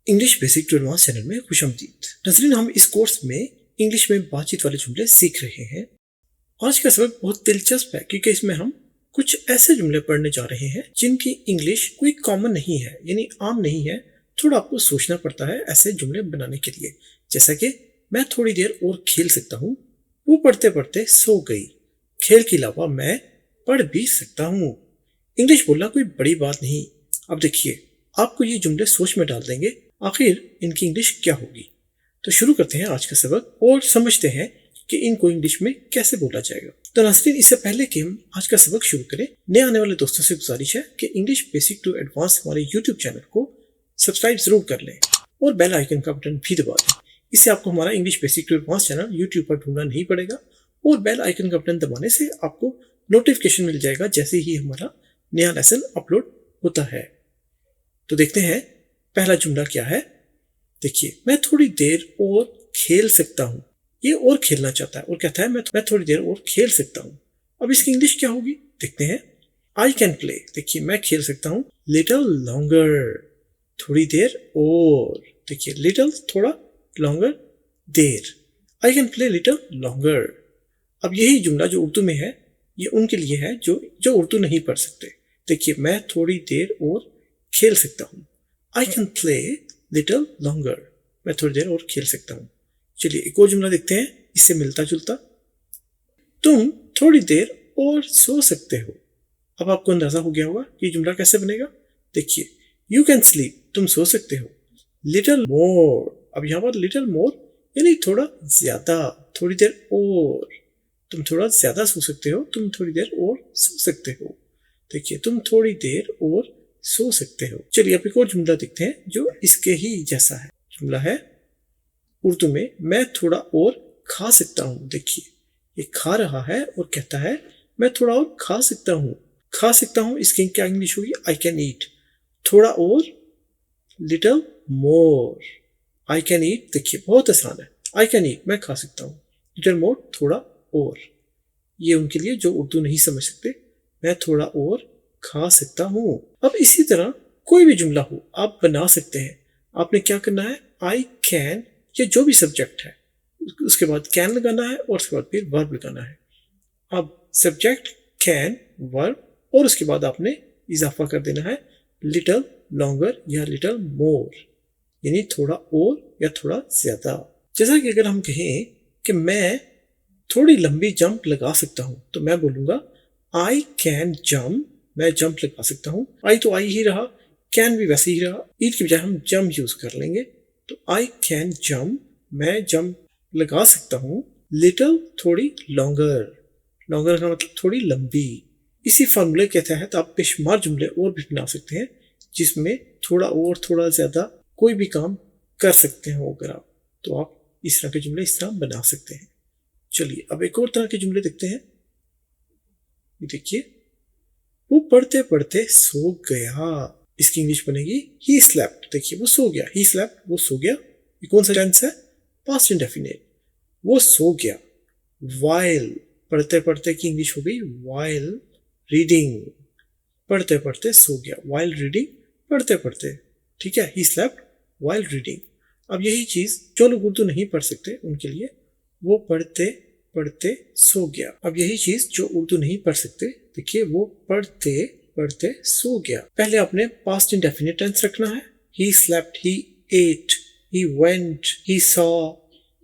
English basic to advance channel में खुशामदीद। नाज़रीन, हम इस कोर्स में इंग्लिश में बातचीत वाले जुमले सीख रहे हैं। आज का सबक बहुत दिलचस्प है क्योंकि इसमें हम कुछ ऐसे जुमले पढ़ने जा रहे हैं जिनकी इंग्लिश कोई कॉमन नहीं है, यानी आम नहीं है। थोड़ा आपको सोचना पड़ता है ऐसे जुमले बनाने के लिए। जैसा कि मैं थोड़ी देर और खेल सकता हूँ, वो पढ़ते पढ़ते सो गई। खेल के अलावा मैं पढ़ भी सकता हूँ। इंग्लिश बोलना कोई बड़ी बात नहीं। अब देखिए, आपको ये जुमले सोच में डाल देंगे आखिर इनकी इंग्लिश क्या होगी। तो शुरू करते हैं आज का सबक और समझते हैं कि इनको इंग्लिश में कैसे बोला जाएगा। तो नाज़रीन, इससे पहले कि हम आज का सबक शुरू करें, नए आने वाले दोस्तों से गुजारिश है कि इंग्लिश बेसिक टू एडवांस हमारे यूट्यूब चैनल को सब्सक्राइब जरूर कर लें और बेल आइकन का बटन भी दबा दें। इससे आपको हमारा English basic to advance channel YouTube पर ढूंढना नहीं पड़ेगा और बेल आइकन का बटन दबाने से आपको नोटिफिकेशन मिल जाएगा जैसे ही हमारा नया लेसन अपलोड होता है। तो देखते हैं पहला जुमला क्या है। देखिए, मैं थोड़ी देर और खेल सकता हूँ। ये और खेलना चाहता है और कहता है मैं थोड़ी देर और खेल सकता हूँ। अब इसकी इंग्लिश क्या होगी देखते हैं। I can play. देखिए, मैं खेल सकता हूँ लिटिल लॉन्गर, थोड़ी देर और। देखिए, लिटिल थोड़ा, longer there. I can play little longer. अब यही जुमला जो उर्दू में है ये उनके लिए है जो उर्दू नहीं पढ़ सकते। देखिए, मैं थोड़ी देर और खेल सकता हूँ। I can play little longer. मैं थोड़ी देर और खेल सकता हूँ। चलिए एक और जुमला देखते हैं इससे मिलता जुलता। तुम थोड़ी देर और सो सकते हो। अब आपको अंदाजा हो गया होगा कि जुमला कैसे बनेगा। देखिए, यू कैन स्लीप, तुम सो सकते हो। Little more. अब यहाँ पर लिटिल मोर यानी थोड़ा ज्यादा, थोड़ी देर और। तुम थोड़ा ज्यादा सो सकते हो, तुम थोड़ी देर और सो सकते हो। देखिए, तुम थोड़ी देर और सो सकते हो। चलिए अब एक और जुमला देखते हैं जो इसके ही जैसा है। जुमला है उर्दू में, मैं थोड़ा और खा सकता हूँ। देखिए, ये खा रहा है और कहता है मैं थोड़ा और खा सकता हूँ। खा सकता हूँ, इसकी क्या इंग्लिश होगी। I can eat. थोड़ा और little more. I can eat. देखिए बहुत आसान है। आई कैन ईट, मैं खा सकता हूँ। लिटिल मोर, थोड़ा और। ये उनके लिए जो उर्दू नहीं समझ सकते। मैं थोड़ा और खा सकता हूँ। अब इसी तरह कोई भी जुमला हो आप बना सकते हैं। आपने क्या करना है, आई कैन या जो भी सब्जेक्ट है उसके बाद कैन लगाना है और उसके बाद फिर वर्ब लगाना है। अब सब्जेक्ट कैन, वर्ब और उसके बाद आपने इजाफा कर देना है लिटिल लॉन्गर या लिटिल मोर, यानी थोड़ा और या थोड़ा ज्यादा। जैसा कि अगर हम कहें कि मैं थोड़ी लंबी जंप लगा सकता हूं तो मैं बोलूंगा आई कैन जंप। मैं जंप लगा सकता हूँ। आई तो आई ही रहा, कैन भी वैसे ही रहा। ईट की बजाय हम जंप यूज कर लेंगे। तो आई कैन जंप, मैं जंप लगा सकता हूँ। लिटिल थोड़ी, लॉन्गर, लॉन्गर का मतलब थोड़ी लंबी। इसी फॉर्मूले के तहत आप बेशुमार जुमले और भी बना सकते हैं जिसमें थोड़ा और थोड़ा ज्यादा कोई भी काम कर सकते हो। अगर आप तो आप इस तरह के जुमले इस तरह बना सकते हैं। चलिए अब एक और तरह के जुमले देखते हैं। देखिए, वो पढ़ते पढ़ते सो गया। इसकी इंग्लिश बनेगी ही स्लेप्ट। देखिए, वो सो गया। ही स्लेप्ट, वो सो गया। ये कौन सा टेंस है, पास्ट इंडेफिनिट। वो सो गया। वाइल, पढ़ते पढ़ते की इंग्लिश हो गई वाइल रीडिंग। पढ़ते पढ़ते सो गया, वाइल रीडिंग, पढ़ते पढ़ते। ठीक है, ही स्लेप्ट वाइल रीडिंग। अब यही चीज जो लोग उर्दू नहीं पढ़ सकते उनके लिए, वो पढ़ते पढ़ते सो गया। अब यही चीज जो उर्दू नहीं पढ़ सकते, देखिए वो पढ़ते पढ़ते सो गया। पहले आपने पास्ट इंडेफिनिट टेंस रखना है। He slept, he ate, he went, he saw.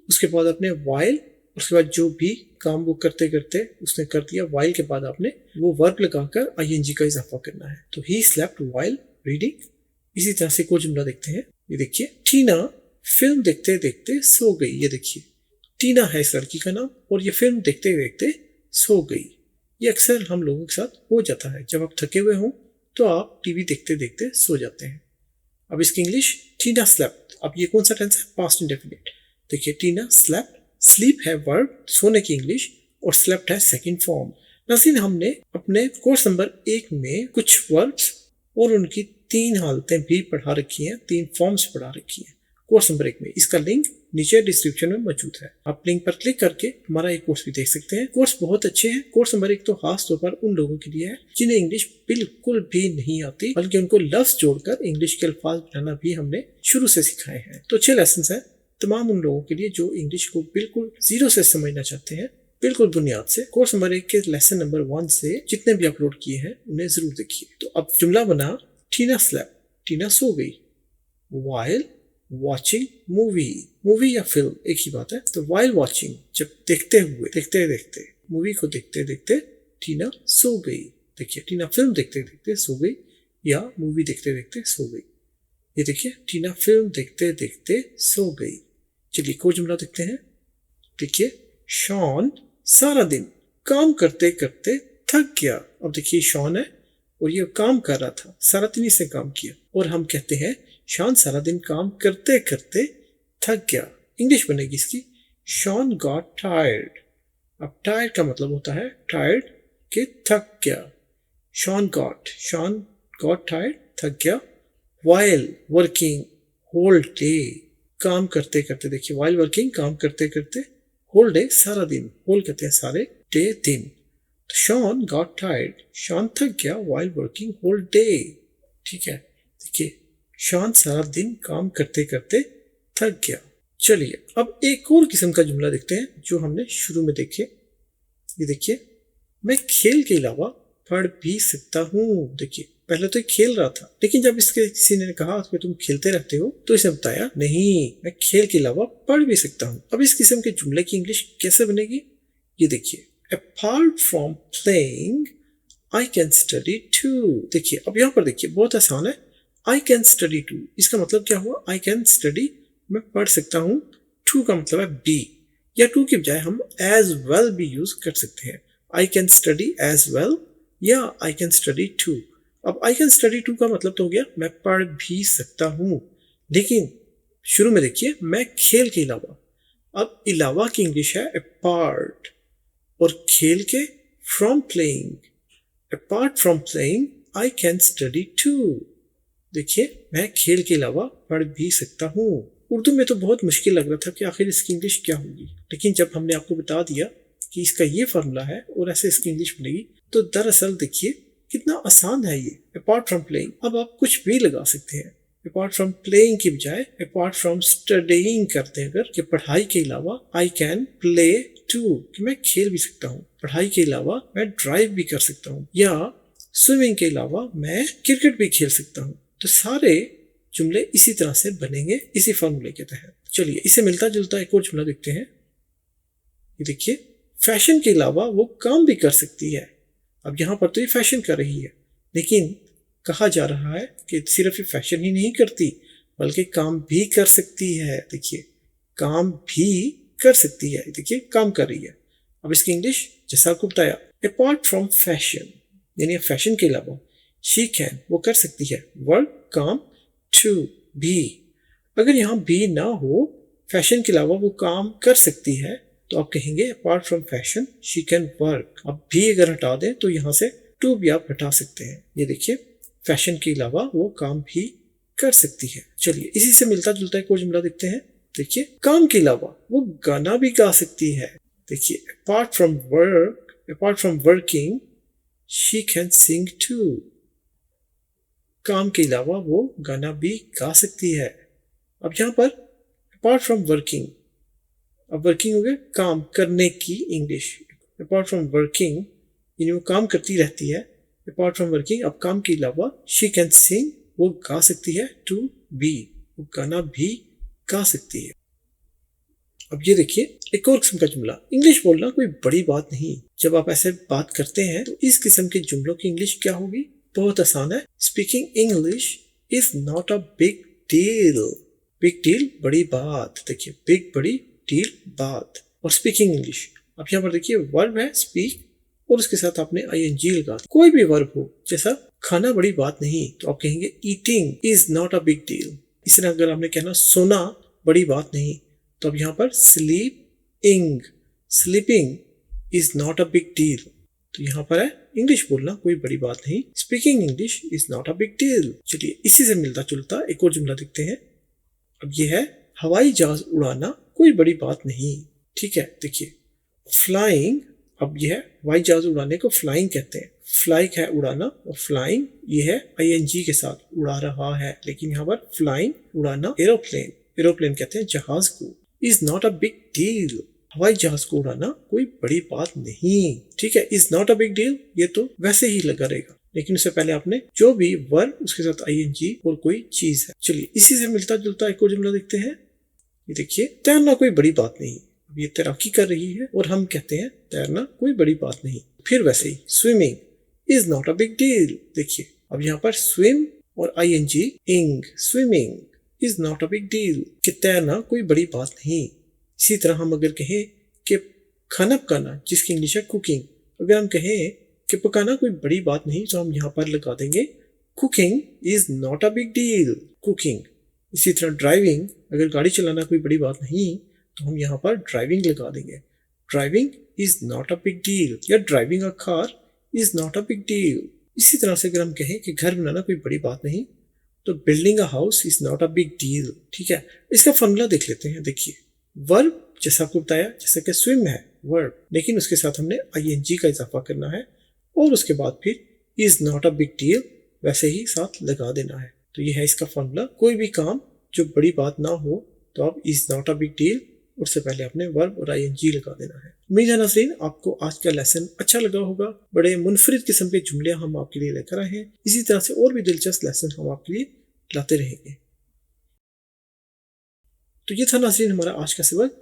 उसके बाद आपने वाइल, उसके बाद जो भी काम वो करते करते उसने कर दिया। वाइल के बाद आपने वो वर्ब लगाकर आईएनजी का इजाफा करना है। तो ही स्लेप्ट वाइल रीडिंग। इसी तरह से कोई जुमला देखते हैं। ये देखिए, टीना फिल्म देखते देखते सो गई। ये देखिए, टीना है इस लड़की का नाम और ये फिल्म देखते देखते सो गई। ये अक्सर हम लोगों के साथ हो जाता है। जब आप थके हुए हों तो आप टीवी देखते देखते सो जाते हैं। अब इसकी इंग्लिश, टीना स्लेप्ट। अब ये कौन सा टेंस है, पास्ट इंडेफिनिट। देखिए, टीना स्लेप्ट, स्लीप है वर्ब, सोने की इंग्लिश, और स्लेप्ट है सेकंड फॉर्म। नाज़रीन, हमने अपने कोर्स नंबर 1 में कुछ वर्ब्स और उनकी 3 हालतें भी पढ़ा रखी हैं, 3 फॉर्म्स पढ़ा रखी हैं। कोर्स नंबर 1 में। इसका लिंक नीचे डिस्क्रिप्शन में मौजूद है, आप लिंक पर क्लिक करके हमारा ये कोर्स भी देख सकते हैं। कोर्स बहुत अच्छे हैं। कोर्स नंबर 1 तो खास तौर पर उन लोगों के लिए है जिन्हें इंग्लिश बिल्कुल भी नहीं आती, बल्कि उनको लफ्ज जोड़कर इंग्लिश के अल्फाज बनाना भी हमने शुरू से सिखाए हैं। तो अच्छे लेसन है तमाम उन लोगों के लिए जो इंग्लिश को बिल्कुल जीरो से समझना चाहते हैं, बिल्कुल बुनियाद से। कोर्स नंबर 1 के लेसन नंबर 1 से जितने भी अपलोड किए हैं उन्हें जरूर देखिए। तो अब जुमला बना, टीना स्लेप्ट, टीना सो गई। while watching movie, मूवी या फिल्म एक ही बात है। तो while watching जब देखते हुए, देखते मूवी को देखते देखते टीना सो गई। देखिए टीना फिल्म देखते देखते सो गई या मूवी देखते देखते सो गई। ये देखिए टीना फिल्म देखते देखते सो गई। चलिए को जुमला देखते हैं। देखिए शॉन सारा दिन काम करते करते थक गया। अब देखिए शॉन है और ये काम कर रहा था, सारा दिन इसने काम किया और हम कहते हैं शॉन सारा दिन काम करते करते थक गया। इंग्लिश बनेगी इसकी शॉन गॉट टायर्ड। अब टायर्ड का मतलब होता है टायर्ड के थक गया। शॉन गॉट टायर्ड, थक गया। while वर्किंग होल डे, काम करते करते। देखिए while वर्किंग काम करते करते, होल डे सारा दिन, होल कहते हैं सारे, डे दिन। तो शॉन गॉट टायर्ड, शॉन थक गया while वर्किंग होल डे। ठीक है, देखिए शॉन सारा दिन काम करते करते थक गया। चलिए अब एक और किस्म का जुमला देखते हैं जो हमने शुरू में देखे। ये देखिए मैं खेल के अलावा पढ़ भी सकता हूँ। देखिए पहले तो खेल रहा था, लेकिन जब इसके किसी ने कहा कि तुम खेलते रहते हो तो इसने बताया नहीं, मैं खेल के अलावा पढ़ भी सकता हूँ। अब इस किस्म के जुमले की इंग्लिश कैसे बनेगी, ये देखिए apart from playing I can study too. देखिए अब यहाँ पर देखिए बहुत आसान है, आई कैन स्टडी टू, इसका मतलब क्या हुआ, आई कैन स्टडी मैं पढ़ सकता हूँ, टू का मतलब है बी, या टू की बजाय हम एज वेल भी यूज कर सकते हैं। I can study as well या आई कैन स्टडी टू। अब आई कैन स्टडी टू का मतलब तो हो गया मैं पढ़ भी सकता हूँ, लेकिन शुरू में देखिए मैं खेल के अलावा। अब अलावा की इंग्लिश है अपार्ट और खेल के from playing. Apart from playing I can study too. देखिए मैं खेल के अलावा पढ़ भी सकता हूँ। उर्दू में तो बहुत मुश्किल लग रहा था कि आखिर इसकी इंग्लिश क्या होगी, लेकिन जब हमने आपको बता दिया कि इसका ये फार्मूला है और ऐसे इसकी इंग्लिश बनेगी, तो दरअसल देखिए कितना आसान है ये। अपार्ट फ्रॉम प्लेइंग, अब आप कुछ भी लगा सकते हैं। अपार्ट फ्रॉम प्लेइंग की बजाय अपार्ट फ्रॉम स्टडीइंग करते हैं अगर, कि पढ़ाई के अलावा आई कैन प्ले टू, कि मैं खेल भी सकता हूँ। पढ़ाई के अलावा मैं ड्राइव भी कर सकता हूँ, या स्विमिंग के अलावा मैं क्रिकेट भी खेल सकता हूँ। तो सारे जुमले इसी तरह से बनेंगे इसी फॉर्मूले के तहत। चलिए इसे मिलता जुलता एक और जुमला देखते हैं। ये देखिए फैशन के अलावा वो काम भी कर सकती है। अब यहाँ पर तो ये फैशन कर रही है, लेकिन कहा जा रहा है कि सिर्फ ये फैशन ही नहीं करती बल्कि काम भी कर सकती है। देखिए काम भी कर सकती है, देखिए काम कर रही है। अब इसकी इंग्लिश जैसा आपको बताया, अपार्ट फ्रॉम फैशन यानी फैशन के अलावा शी कैन वो कर सकती है वर्क काम टू भी। अगर यहाँ भी ना हो, फैशन के अलावा वो काम कर सकती है, तो आप कहेंगे apart from fashion she can work. अब भी अगर हटा दें तो यहाँ से टू भी आप हटा सकते हैं। ये देखिए फैशन के अलावा वो काम भी कर सकती है। चलिए इसी से मिलता जुलता एक और जुमला देखते हैं। देखिए काम के अलावा वो गाना भी गा सकती है। देखिए apart from working she can sing too. काम के अलावा वो गाना भी गा सकती है। अब यहाँ पर अपार्ट फ्रॉम वर्किंग, अब वर्किंग हो गया काम करने की इंग्लिश। अपार्ट फ्रॉम वर्किंग यानी वो काम करती रहती है। अपार्ट फ्रॉम वर्किंग, अब काम के अलावा शी कैन सिंग वो गा सकती है, टू बी वो गाना भी गा सकती है। अब ये देखिए एक और किस्म का जुमला। इंग्लिश बोलना कोई बड़ी बात नहीं। जब आप ऐसे बात करते हैं तो इस किस्म के जुमलों की इंग्लिश क्या होगी, बहुत आसान है। Speaking English is not a big deal. Big deal बड़ी बात, देखिए बिग बड़ी डील बात, और स्पीकिंग इंग्लिश। अब यहाँ पर देखिए वर्ब है स्पीक और उसके साथ आपने ing लगा। कोई भी वर्ब हो, जैसा खाना बड़ी बात नहीं तो आप कहेंगे eating is not a big deal. इस तरह अगर आपने कहना सोना बड़ी बात नहीं तो अब यहाँ पर sleeping is not a big deal. तो यहाँ पर है इंग्लिश बोलना कोई बड़ी बात नहीं, speaking English is not a big deal. चलिए इसी से मिलता जुलता एक और जुमला देखते हैं। अब ये है हवाई जहाज उड़ाना कोई बड़ी बात नहीं। ठीक है, देखिए फ्लाइंग, अब यह है हवाई जहाज उड़ाने को फ्लाइंग कहते हैं। फ्लाई है उड़ाना और फ्लाइंग ये है ING के साथ, उड़ा रहा है, लेकिन यहाँ पर फ्लाइंग उड़ाना एरोप्लेन, एरोप्लेन कहते हैं जहाज को। Is not a big deal, हवाई जहाज को उड़ाना कोई बड़ी बात नहीं। ठीक है, is not a big deal ये तो वैसे ही लगा रहेगा, लेकिन उससे पहले आपने जो भी वर्ब उसके साथ ING और कोई चीज है। चलिए इसी से मिलता जुलता एक और जुमला देखते हैं। ये देखिए, तैरना कोई बड़ी बात नहीं। अब ये तैराकी कर रही है और हम कहते हैं तैरना कोई बड़ी बात नहीं। फिर वैसे ही swimming is not a big deal. देखिए अब यहाँ पर स्विम और ING ing, swimming is not a big deal, कि तैरना कोई बड़ी बात नहीं। इसी तरह हम अगर कहें कि खाना पकाना, जिसकी इंग्लिश है कुकिंग, अगर हम कहें कि पकाना कोई बड़ी बात नहीं तो हम यहाँ पर लगा देंगे cooking is not a big deal, cooking. इसी तरह ड्राइविंग, अगर गाड़ी चलाना कोई बड़ी बात नहीं तो हम यहाँ पर ड्राइविंग लगा देंगे, driving is not a big deal, या driving a car is not a big deal. इसी तरह से अगर हम कहें कि घर बनाना कोई बड़ी बात नहीं तो building a house is not a big deal. ठीक है, इसका फॉर्मूला देख लेते हैं। देखिए वर्ब जैसा आपको बताया, जैसे कि स्विम है वर्ब, लेकिन उसके साथ हमने ING का इजाफा करना है और उसके बाद फिर is not a big deal वैसे ही साथ लगा देना है। तो ये है इसका फॉर्मूला। कोई भी काम जो बड़ी बात ना हो तो आप is not a big deal, उससे पहले आपने वर्ब और ING लगा देना है। उम्मीद है नाज़रीन आपको आज का लेसन अच्छा लगा होगा। बड़े मुनफरिद किस्म के जुमले हम आपके लिए लेकर आए हैं। इसी तरह से और भी दिलचस्प लेसन हम आपके लिए लाते रहेंगे। तो ये था नाज़रीन हमारा आज का सबक।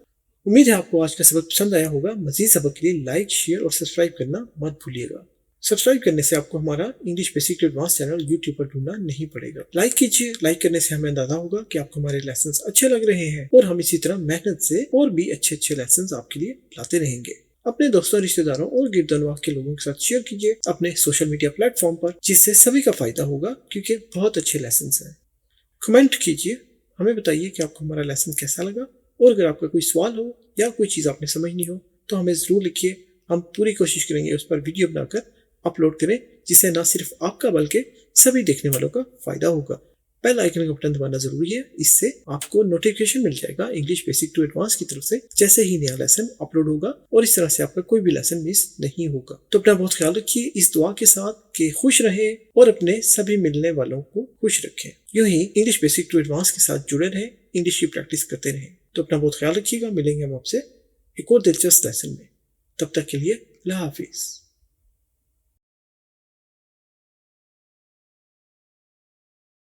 उम्मीद है आपको आज का सबक पसंद आया होगा। मजीद सबक के लिए लाइक, शेयर और सब्सक्राइब करना मत भूलिएगा। सब्सक्राइब करने से आपको हमारा English basic to advance channel YouTube पर ढूंढना नहीं पड़ेगा। लाइक कीजिए, लाइक करने से हमें अंदाजा होगा कि आपको हमारे लेसन अच्छे लग रहे हैं और हम इसी तरह मेहनत से और भी अच्छे अच्छे लेसन आपके लिए लाते रहेंगे। अपने दोस्तों, रिश्तेदारों और गिरद नवाह के लोगों के साथ शेयर कीजिए अपने सोशल मीडिया प्लेटफॉर्म पर, जिससे सभी का फायदा होगा, क्योंकि बहुत अच्छे लेसन हैं। कमेंट कीजिए, हमें बताइए कि आपको हमारा लेसन कैसा लगा, और अगर आपका कोई सवाल हो या कोई चीज़ आपने समझनी हो तो हमें ज़रूर लिखिए। हम पूरी कोशिश करेंगे उस पर वीडियो बनाकर अपलोड करें, जिससे न सिर्फ आपका बल्कि सभी देखने वालों का फायदा होगा। बेल आइकन का बटन दबाना जरूरी है, इससे आपको नोटिफिकेशन मिल जाएगा इंग्लिश बेसिक टू एडवांस की तरफ से जैसे ही नया लेसन अपलोड होगा, और इस तरह से आपका कोई भी लेसन मिस नहीं होगा। तो अपना बहुत ख्याल रखिए इस दुआ के साथ कि खुश रहें और अपने सभी मिलने वालों को खुश रखें। यूं ही इंग्लिश बेसिक टू एडवांस के साथ जुड़े रहें, इंग्लिश की प्रैक्टिस करते रहें। तो अपना बहुत ख्याल रखिएगा। मिलेंगे हम आपसे एक और दिलचस्प लेसन में। तब तक के लिए अल्लाह हाफिज।